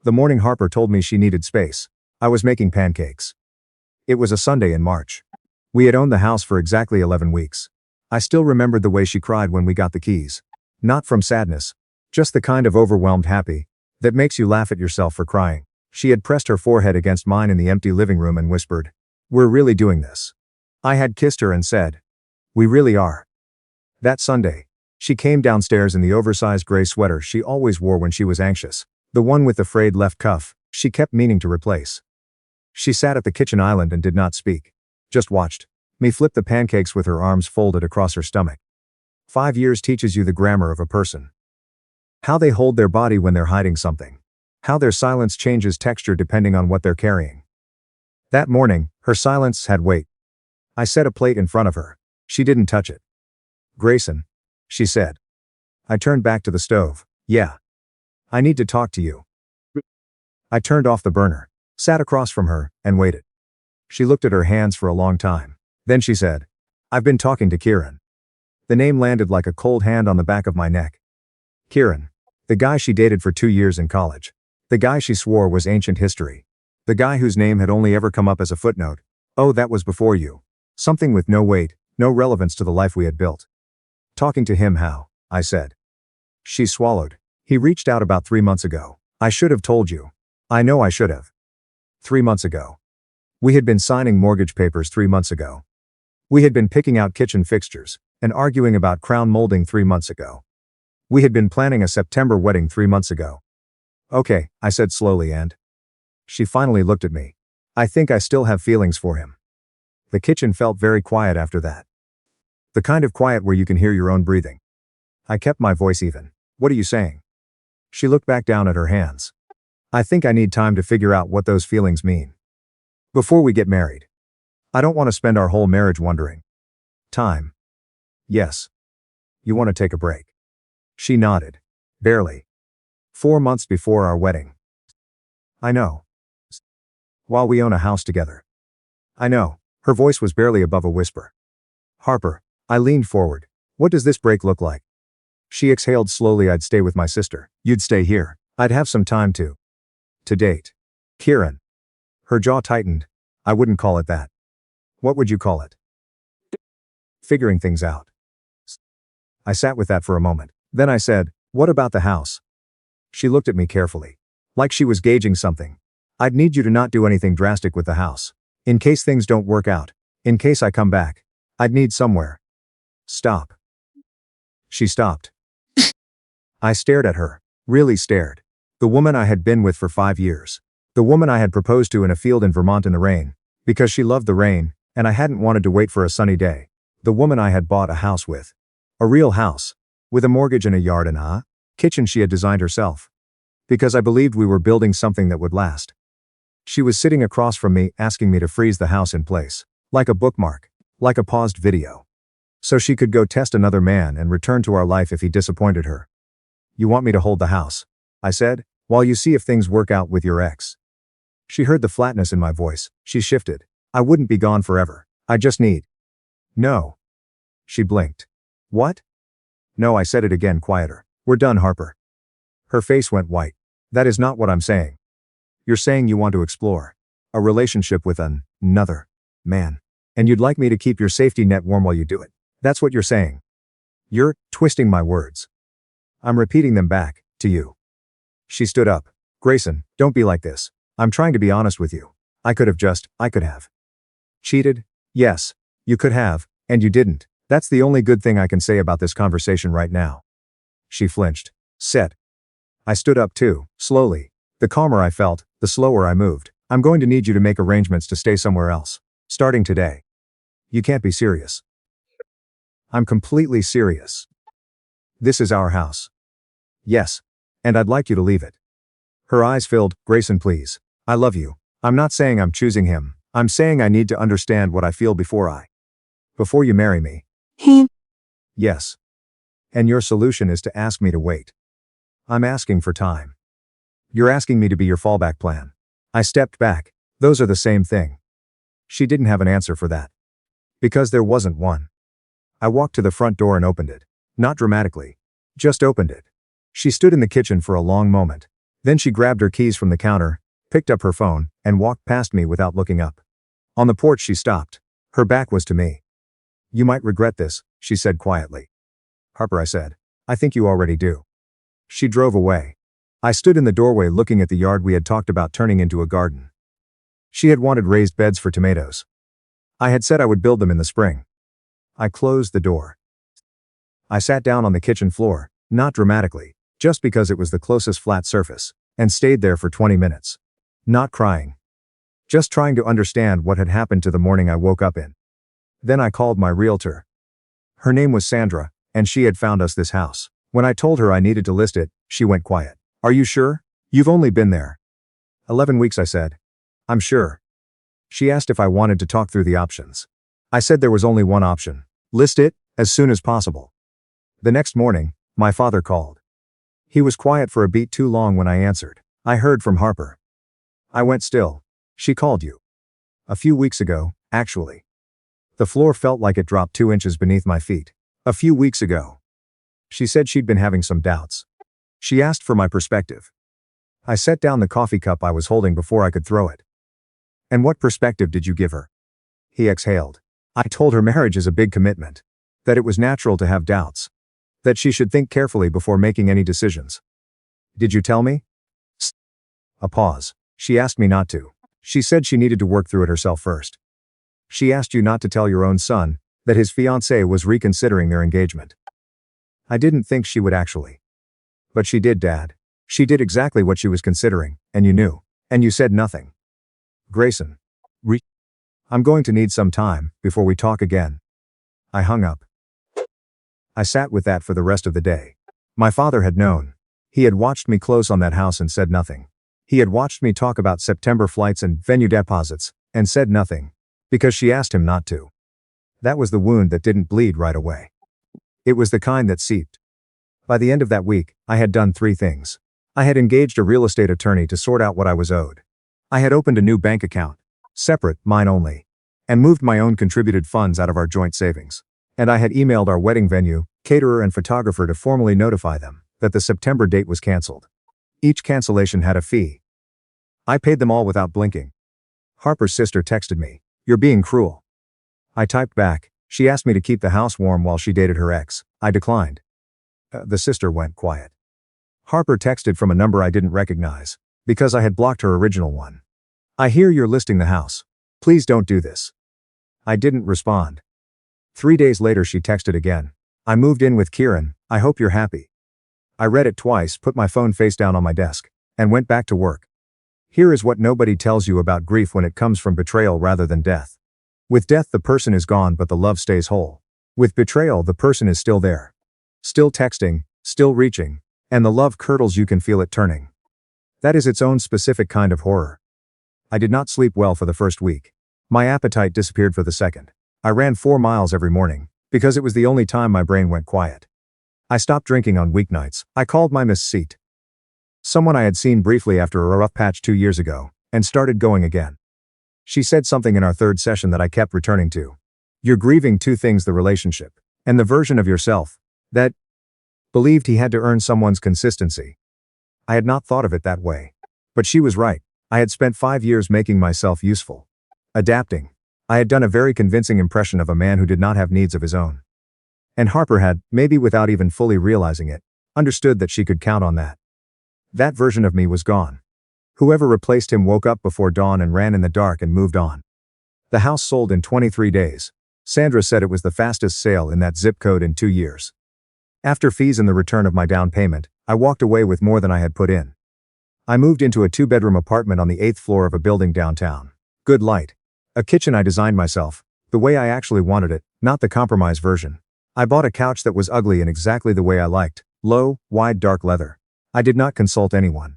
The morning Harper told me she needed space. I was making pancakes. It was a Sunday in March. We had owned the house for exactly 11 weeks. I still remembered the way she cried when we got the keys. Not from sadness. Just the kind of overwhelmed happy that makes you laugh at yourself for crying. She had pressed her forehead against mine in the empty living room and whispered, "We're really doing this." I had kissed her and said, "We really are." That Sunday, she came downstairs in the oversized gray sweater she always wore when she was anxious, the one with the frayed left cuff she kept meaning to replace. She sat at the kitchen island and did not speak. Just watched me flip the pancakes with her arms folded across her stomach. 5 years teaches you the grammar of a person. How they hold their body when they're hiding something. How their silence changes texture depending on what they're carrying. That morning, her silence had weight. I set a plate in front of her. She didn't touch it. "Grayson," she said. I turned back to the stove. "Yeah. I need to talk to you." I turned off the burner, sat across from her, and waited. She looked at her hands for a long time. Then she said, "I've been talking to Kieran." The name landed like a cold hand on the back of my neck. Kieran. The guy she dated for 2 years in college. The guy she swore was ancient history. The guy whose name had only ever come up as a footnote. "Oh, that was before you." Something with no weight, no relevance to the life we had built. "Talking to him how?" I said. She swallowed. "He reached out about 3 months ago. I should have told you." I know I should have. 3 months ago. We had been signing mortgage papers 3 months ago. We had been picking out kitchen fixtures and arguing about crown molding 3 months ago. We had been planning a September wedding 3 months ago. "Okay," I said slowly, and she finally looked at me. "I think I still have feelings for him." The kitchen felt very quiet after that. The kind of quiet where you can hear your own breathing. I kept my voice even. "What are you saying?" She looked back down at her hands. "I think I need time to figure out what those feelings mean. Before we get married. I don't want to spend our whole marriage wondering." "Time." "Yes. You want to take a break?" She nodded. "Barely. 4 months before our wedding." "I know. While we own a house together." "I know." Her voice was barely above a whisper. "Harper." I leaned forward. "What does this break look like?" She exhaled slowly. "I'd stay with my sister. You'd stay here. I'd have some time to date. Kieran." Her jaw tightened. "I wouldn't call it that." "What would you call it?" "Figuring things out." I sat with that for a moment. Then I said, "What about the house?" She looked at me carefully. Like she was gauging something. "I'd need you to not do anything drastic with the house. In case things don't work out. In case I come back. I'd need somewhere." "Stop." She stopped. I stared at her. Really stared. The woman I had been with for 5 years. The woman I had proposed to in a field in Vermont in the rain. Because she loved the rain, and I hadn't wanted to wait for a sunny day. The woman I had bought a house with. A real house. With a mortgage and a yard and a kitchen she had designed herself. Because I believed we were building something that would last. She was sitting across from me, asking me to freeze the house in place. Like a bookmark. Like a paused video. So she could go test another man and return to our life if he disappointed her. "You want me to hold the house?" I said, "while you see if things work out with your ex." She heard the flatness in my voice. She shifted. "I wouldn't be gone forever. I just need." "No." She blinked. "What?" "No," I said it again, quieter. "We're done, Harper." Her face went white. "That is not what I'm saying. You're saying you want to explore a relationship with another man. And you'd like me to keep your safety net warm while you do it. That's what you're saying. You're twisting my words. I'm repeating them back to you." She stood up. "Grayson, don't be like this. I'm trying to be honest with you. I could have cheated. Yes, you could have, and you didn't. That's the only good thing I can say about this conversation right now." She flinched. "Set." I stood up too, slowly. The calmer I felt, the slower I moved. "I'm going to need you to make arrangements to stay somewhere else. Starting today." "You can't be serious." "I'm completely serious. This is our house." "Yes. And I'd like you to leave it." Her eyes filled. "Grayson, please. I love you. I'm not saying I'm choosing him. I'm saying I need to understand what I feel before you marry me." "Yes. And your solution is to ask me to wait." "I'm asking for time." "You're asking me to be your fallback plan." I stepped back. "Those are the same thing." She didn't have an answer for that. Because there wasn't one. I walked to the front door and opened it. Not dramatically. Just opened it. She stood in the kitchen for a long moment. Then she grabbed her keys from the counter, picked up her phone, and walked past me without looking up. On the porch she stopped. Her back was to me. "You might regret this," she said quietly. "Harper," I said. "I think you already do." She drove away. I stood in the doorway looking at the yard we had talked about turning into a garden. She had wanted raised beds for tomatoes. I had said I would build them in the spring. I closed the door. I sat down on the kitchen floor, not dramatically, just because it was the closest flat surface, and stayed there for 20 minutes. Not crying. Just trying to understand what had happened to the morning I woke up in. Then I called my realtor. Her name was Sandra, and she had found us this house. When I told her I needed to list it, she went quiet. "Are you sure? You've only been there." 11 weeks, I said. "I'm sure." She asked if I wanted to talk through the options. I said there was only one option. List it, as soon as possible. The next morning, my father called. He was quiet for a beat too long when I answered. "I heard from Harper." I went still. "She called you." "A few weeks ago, actually." The floor felt like it dropped 2 inches beneath my feet. "A few weeks ago." She said she'd been having some doubts. She asked for my perspective. I set down the coffee cup I was holding before I could throw it. "And what perspective did you give her?" He exhaled. "I told her marriage is a big commitment. That it was natural to have doubts. That she should think carefully before making any decisions." "Did you tell me?" A pause. "She asked me not to. She said she needed to work through it herself first." "She asked you not to tell your own son that his fiancée was reconsidering their engagement." "I didn't think she would actually." "But she did, Dad. She did exactly what she was considering, and you knew. And you said nothing." "Grayson. I'm going to need some time before we talk again." I hung up. I sat with that for the rest of the day. My father had known. He had watched me close on that house and said nothing. He had watched me talk about September flights and venue deposits, and said nothing. Because she asked him not to. That was the wound that didn't bleed right away. It was the kind that seeped. By the end of that week, I had done 3 things. I had engaged a real estate attorney to sort out what I was owed. I had opened a new bank account. Separate, mine only. And moved my own contributed funds out of our joint savings. And I had emailed our wedding venue, caterer and photographer to formally notify them that the September date was canceled. Each cancellation had a fee. I paid them all without blinking. Harper's sister texted me, "You're being cruel." I typed back, "She asked me to keep the house warm while she dated her ex. I declined." The sister went quiet. Harper texted from a number I didn't recognize, because I had blocked her original one. "I hear you're listing the house. Please don't do this." I didn't respond. 3 days later she texted again. "I moved in with Kieran, I hope you're happy." I read it twice, put my phone face down on my desk, and went back to work. Here is what nobody tells you about grief when it comes from betrayal rather than death. With death the person is gone but the love stays whole. With betrayal the person is still there. Still texting, still reaching, and the love curdles, you can feel it turning. That is its own specific kind of horror. I did not sleep well for the first week. My appetite disappeared for the second. I ran 4 miles every morning, because it was the only time my brain went quiet. I stopped drinking on weeknights. I called my Miss Seat, someone I had seen briefly after a rough patch 2 years ago, and started going again. She said something in our 3rd session that I kept returning to. "You're grieving 2 things: the relationship, and the version of yourself that believed he had to earn someone's consistency." I had not thought of it that way. But she was right. I had spent 5 years making myself useful. Adapting. I had done a very convincing impression of a man who did not have needs of his own. And Harper had, maybe without even fully realizing it, understood that she could count on that. That version of me was gone. Whoever replaced him woke up before dawn and ran in the dark and moved on. The house sold in 23 days. Sandra said it was the fastest sale in that zip code in 2 years. After fees and the return of my down payment, I walked away with more than I had put in. I moved into a 2-bedroom apartment on the 8th floor of a building downtown. Good light. A kitchen I designed myself, the way I actually wanted it, not the compromise version. I bought a couch that was ugly in exactly the way I liked, low, wide dark leather. I did not consult anyone.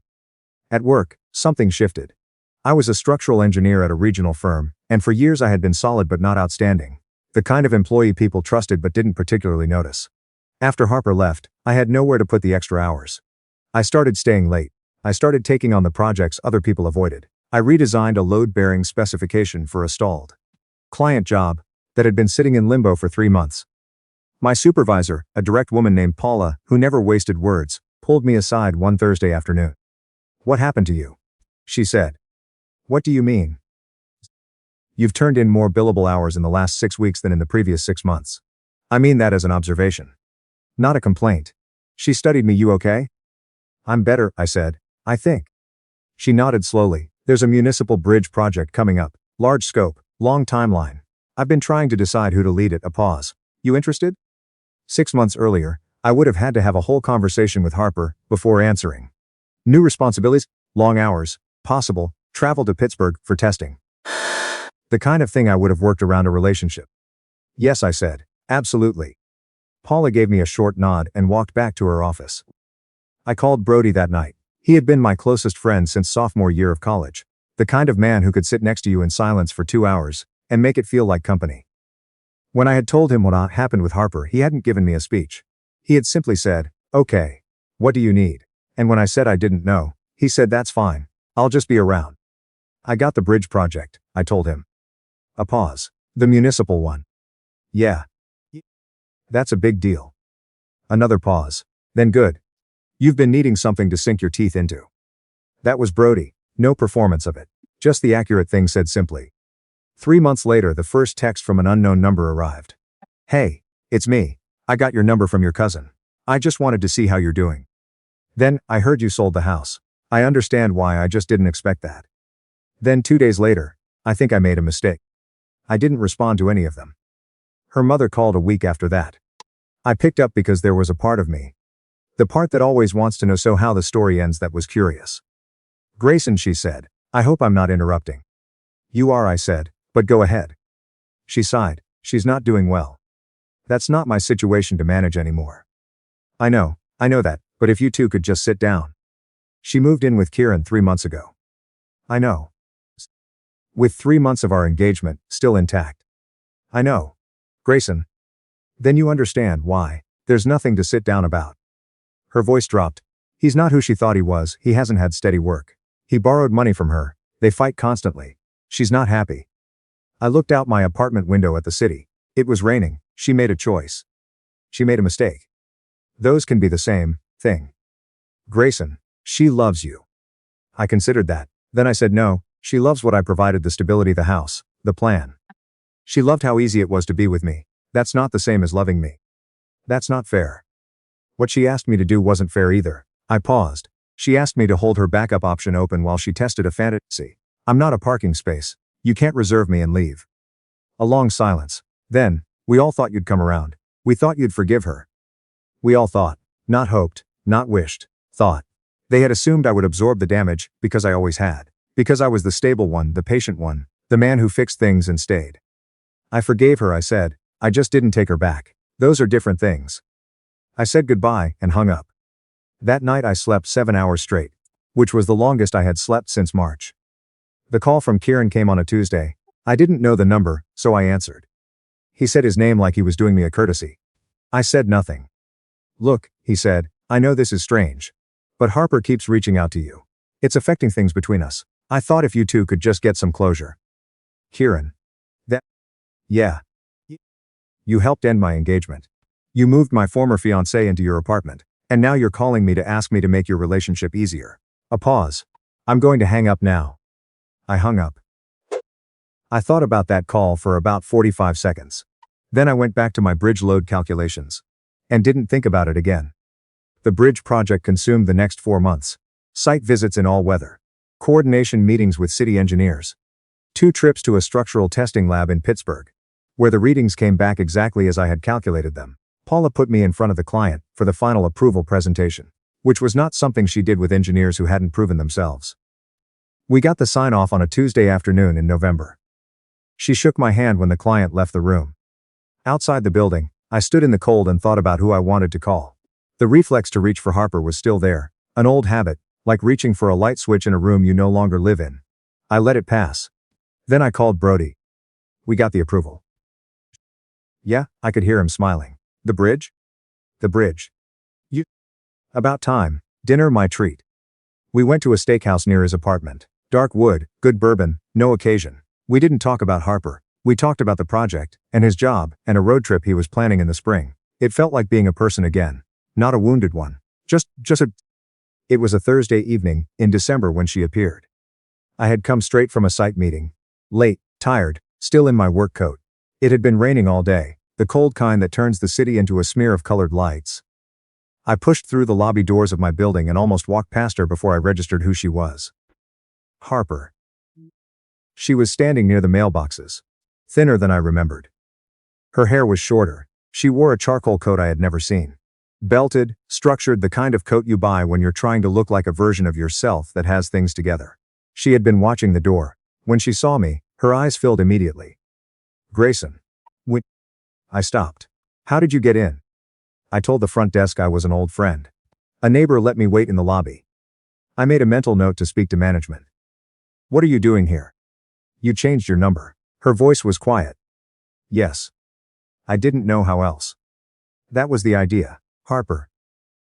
At work, something shifted. I was a structural engineer at a regional firm, and for years I had been solid but not outstanding. The kind of employee people trusted but didn't particularly notice. After Harper left, I had nowhere to put the extra hours. I started staying late. I started taking on the projects other people avoided. I redesigned a load-bearing specification for a stalled client job that had been sitting in limbo for 3 months. My supervisor, a direct woman named Paula, who never wasted words, pulled me aside one Thursday afternoon. What happened to you? She said. What do you mean? You've turned in more billable hours in the last 6 weeks than in the previous 6 months. I mean that as an observation. Not a complaint. She studied me. You okay? I'm better, I said. I think. She nodded slowly. There's a municipal bridge project coming up. Large scope, long timeline. I've been trying to decide who to lead it. A pause. You interested? 6 months earlier, I would have had to have a whole conversation with Harper before answering. New responsibilities, long hours, possible, travel to Pittsburgh for testing. The kind of thing I would have worked around a relationship. Yes, I said. Absolutely. Paula gave me a short nod and walked back to her office. I called Brody that night. He had been my closest friend since sophomore year of college. The kind of man who could sit next to you in silence for 2 hours and make it feel like company. When I had told him what happened with Harper, he hadn't given me a speech. He had simply said, okay. What do you need? And when I said I didn't know, he said that's fine. I'll just be around. I got the bridge project, I told him. A pause. The municipal one. Yeah. That's a big deal. Another pause. Then good. You've been needing something to sink your teeth into. That was Brody. No performance of it. Just the accurate thing said simply. 3 months later, the first text from an unknown number arrived. Hey, it's me. I got your number from your cousin. I just wanted to see how you're doing. Then, I heard you sold the house. I understand why. I just didn't expect that. Then 2 days later, I think I made a mistake. I didn't respond to any of them. Her mother called a week after that. I picked up because there was a part of me. The part that always wants to know so how the story ends that was curious. Grayson, she said, I hope I'm not interrupting. You are, I said, but go ahead. She sighed. She's not doing well. That's not my situation to manage anymore. I know that, but if you two could just sit down. She moved in with Kieran 3 months ago. I know. With 3 months of our engagement still intact. I know. Grayson. Then you understand why. There's nothing to sit down about. Her voice dropped. He's not who she thought he was. He hasn't had steady work. He borrowed money from her. They fight constantly. She's not happy. I looked out my apartment window at the city. It was raining. She made a choice. She made a mistake. Those can be the same thing. Grayson, she loves you. I considered that. Then I said no, she loves what I provided, the stability, the house, the plan. She loved how easy it was to be with me. That's not the same as loving me. That's not fair. What she asked me to do wasn't fair either. I paused. She asked me to hold her backup option open while she tested a fantasy. I'm not a parking space. You can't reserve me and leave. A long silence. Then, we all thought you'd come around. We thought you'd forgive her. We all thought. Not hoped, not wished, thought. They had assumed I would absorb the damage, because I always had. Because I was the stable one, the patient one, the man who fixed things and stayed. I forgave her, I said. I just didn't take her back. Those are different things. I said goodbye and hung up. That night I slept 7 hours straight, which was the longest I had slept since March. The call from Kieran came on a Tuesday. I didn't know the number, so I answered. He said his name like he was doing me a courtesy. I said nothing. Look, he said, I know this is strange. But Harper keeps reaching out to you. It's affecting things between us. I thought if you two could just get some closure. Kieran. Yeah. You helped end my engagement. You moved my former fiancée into your apartment, and now you're calling me to ask me to make your relationship easier. A pause. I'm going to hang up now. I hung up. I thought about that call for about 45 seconds. Then I went back to my bridge load calculations. And didn't think about it again. The bridge project consumed the next 4 months. Site visits in all weather. Coordination meetings with city engineers. 2 trips to a structural testing lab in Pittsburgh, where the readings came back exactly as I had calculated them. Paula put me in front of the client for the final approval presentation, which was not something she did with engineers who hadn't proven themselves. We got the sign-off on a Tuesday afternoon in November. She shook my hand when the client left the room. Outside the building, I stood in the cold and thought about who I wanted to call. The reflex to reach for Harper was still there, an old habit, like reaching for a light switch in a room you no longer live in. I let it pass. Then I called Brody. We got the approval. Yeah, I could hear him smiling. The bridge? The bridge. You? About time. Dinner, my treat. We went to a steakhouse near his apartment. Dark wood, good bourbon, no occasion. We didn't talk about Harper. We talked about the project, and his job, and a road trip he was planning in the spring. It felt like being a person again. Not a wounded one. Just a... It was a Thursday evening, in December when she appeared. I had come straight from a site meeting. Late, tired, still in my work coat. It had been raining all day, the cold kind that turns the city into a smear of colored lights. I pushed through the lobby doors of my building and almost walked past her before I registered who she was. Harper. She was standing near the mailboxes. Thinner than I remembered. Her hair was shorter. She wore a charcoal coat I had never seen. Belted, structured, the kind of coat you buy when you're trying to look like a version of yourself that has things together. She had been watching the door. When she saw me, her eyes filled immediately. Grayson. I stopped. How did you get in? I told the front desk I was an old friend. A neighbor let me wait in the lobby. I made a mental note to speak to management. What are you doing here? You changed your number. Her voice was quiet. Yes. I didn't know how else. That was the idea, Harper.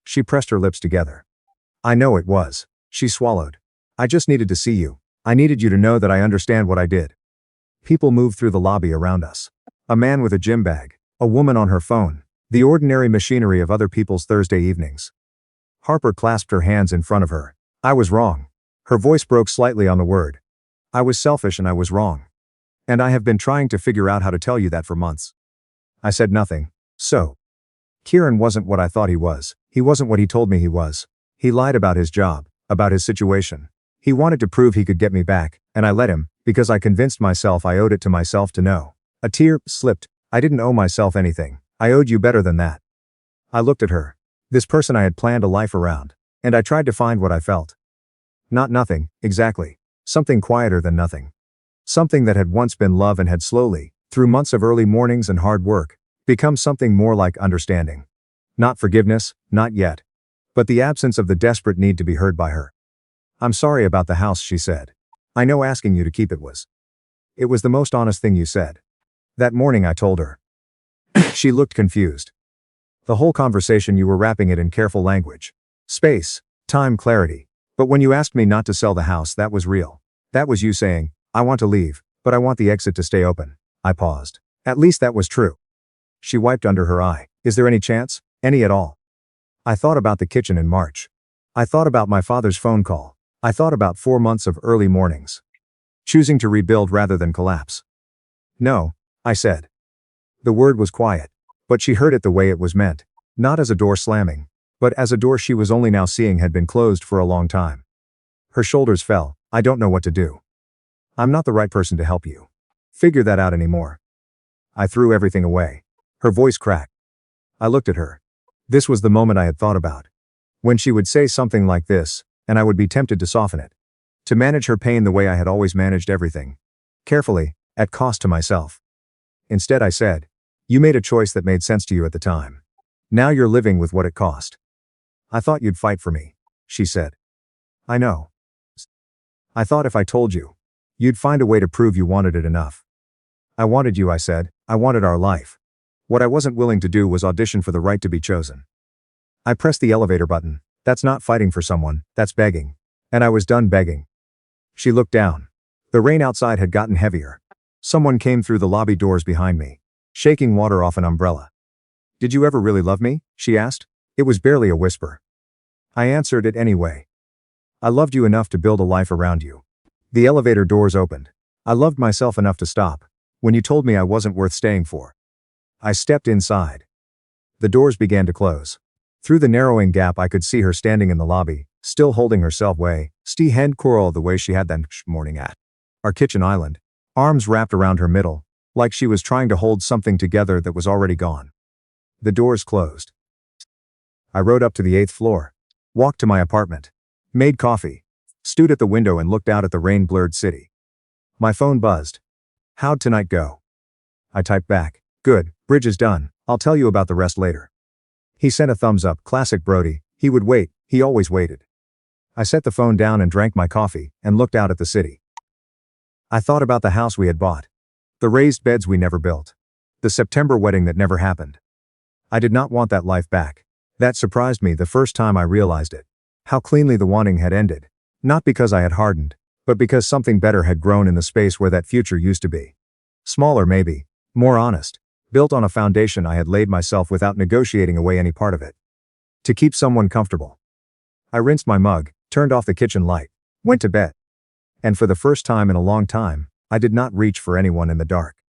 She pressed her lips together. I know it was. She swallowed. I just needed to see you. I needed you to know that I understand what I did. People moved through the lobby around us. A man with a gym bag, a woman on her phone, the ordinary machinery of other people's Thursday evenings. Harper clasped her hands in front of her. I was wrong. Her voice broke slightly on the word. I was selfish and I was wrong. And I have been trying to figure out how to tell you that for months. I said nothing. So. Kieran wasn't what I thought he was. He wasn't what he told me he was. He lied about his job, about his situation. He wanted to prove he could get me back, and I let him, because I convinced myself I owed it to myself to know. A tear slipped. I didn't owe myself anything. I owed you better than that. I looked at her. This person I had planned a life around. And I tried to find what I felt. Not nothing, exactly. Something quieter than nothing. Something that had once been love and had slowly, through months of early mornings and hard work, become something more like understanding. Not forgiveness, not yet. But the absence of the desperate need to be heard by her. I'm sorry about the house, she said. I know asking you to keep it was. It was the most honest thing you said. That morning I told her. She looked confused. The whole conversation you were wrapping it in careful language. Space, time, clarity. But when you asked me not to sell the house, that was real. That was you saying, I want to leave, but I want the exit to stay open. I paused. At least that was true. She wiped under her eye. Is there any chance? Any at all? I thought about the kitchen in March. I thought about my father's phone call. I thought about 4 months of early mornings. Choosing to rebuild rather than collapse. No, I said. The word was quiet. But she heard it the way it was meant. Not as a door slamming. But as a door she was only now seeing had been closed for a long time. Her shoulders fell. I don't know what to do. I'm not the right person to help you. Figure that out anymore. I threw everything away. Her voice cracked. I looked at her. This was the moment I had thought about. When she would say something like this, and I would be tempted to soften it. To manage her pain the way I had always managed everything. Carefully, at cost to myself. Instead I said, you made a choice that made sense to you at the time. Now you're living with what it cost. I thought you'd fight for me, she said. I know. I thought if I told you, you'd find a way to prove you wanted it enough. I wanted you, I said. I wanted our life. What I wasn't willing to do was audition for the right to be chosen. I pressed the elevator button. That's not fighting for someone, that's begging. And I was done begging. She looked down. The rain outside had gotten heavier. Someone came through the lobby doors behind me, shaking water off an umbrella. Did you ever really love me? She asked. It was barely a whisper. I answered it anyway. I loved you enough to build a life around you. The elevator doors opened. I loved myself enough to stop. When you told me I wasn't worth staying for. I stepped inside. The doors began to close. Through the narrowing gap I could see her standing in the lobby, still holding herself hand coral the way she had that morning at our kitchen island, arms wrapped around her middle, like she was trying to hold something together that was already gone. The doors closed. I rode up to the 8th floor, walked to my apartment, made coffee, stood at the window and looked out at the rain-blurred city. My phone buzzed. How'd tonight go? I typed back, good, bridge is done, I'll tell you about the rest later. He sent a thumbs up, classic Brody, he would wait, he always waited. I set the phone down and drank my coffee, and looked out at the city. I thought about the house we had bought. The raised beds we never built. The September wedding that never happened. I did not want that life back. That surprised me the first time I realized it. How cleanly the wanting had ended. Not because I had hardened, but because something better had grown in the space where that future used to be. Smaller maybe, more honest, built on a foundation I had laid myself without negotiating away any part of it. To keep someone comfortable. I rinsed my mug, turned off the kitchen light, went to bed. And for the first time in a long time, I did not reach for anyone in the dark.